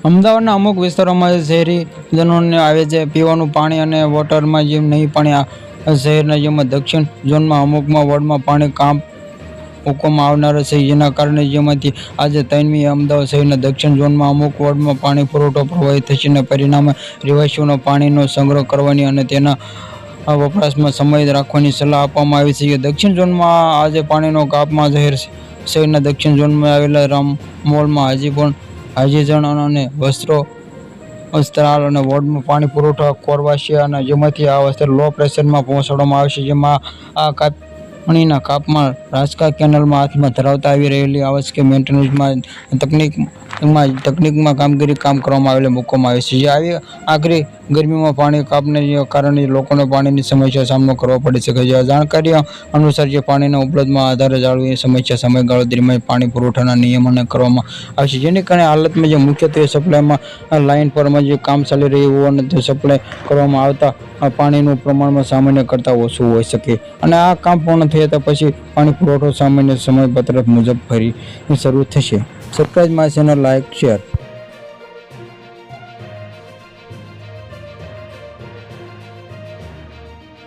અમદાવાદના અમુક વિસ્તારોમાં શહેરીજનોને આવે છે પીવાનું પાણી અને વોટરમાં જેમ નહીં પણ શહેરના જેમાં દક્ષિણ ઝોનમાં અમુકમાં વોર્ડમાં પાણી કામ મૂકવામાં આવનાર છે, જેના કારણે જેમાંથી આજે 3મી અમદાવાદ શહેરના દક્ષિણ ઝોનમાં અમુક વોર્ડમાં પાણી પુરવઠો પ્રભાવિત થશે અને પરિણામે રહેવાસીઓને પાણીનો સંગ્રહ કરવાની અને તેના વપરાશમાં સમય રાખવાની સલાહ આપવામાં આવી છે. દક્ષિણ ઝોનમાં આજે પાણીનો કાપમાં શહેરના દક્ષિણ ઝોનમાં આવેલા રામ મોલમાં હજી પણ હાજીજણ અને વસ્ત્રાલ અને વોર્ડમાં પાણી પુરવઠો ખોરવાશે અને જેમાંથી આ વસ્ત્ર લો પ્રેશરમાં પહોંચાડવામાં આવશે. જેમાં આ પાણીના કાપમાં રાજકા કેનાલમાં હાથમાં ધરાવતા આવી રહેલી આવશ્યક મેન્ટેનન્સમાં તકનીકમાં કામગીરી કામ કરવામાં મૂકવામાં આવે છે. જે આવી આકરી ગરમીમાં પાણી કાપને કારણે લોકોને પાણીની સમસ્યા સામનો કરવો પડી શકે છે. જાણકારી અનુસાર જે પાણીના ઉપલબ્ધમાં આધારે જાળવી સમસ્યા સમયગાળો દરમિયાન પાણી પુરવઠાના નિયમન કરવામાં આવશે, જેની કારણે હાલતમાં જે મુખ્યત્વે સપ્લાયમાં લાઇન પરમાં જે કામ ચાલી રહ્યું હોય અને તે સપ્લાય કરવામાં આવતા પાણીનું પ્રમાણમાં સામાન્ય કરતાં ઓછું હોઈ શકે અને આ કામ પૂર્ણ થયા પછી પાણી પુરવઠો સામાન્ય સમયપત્રક મુજબ ફરી શરૂ થશે. Subscribe my channel, like, share.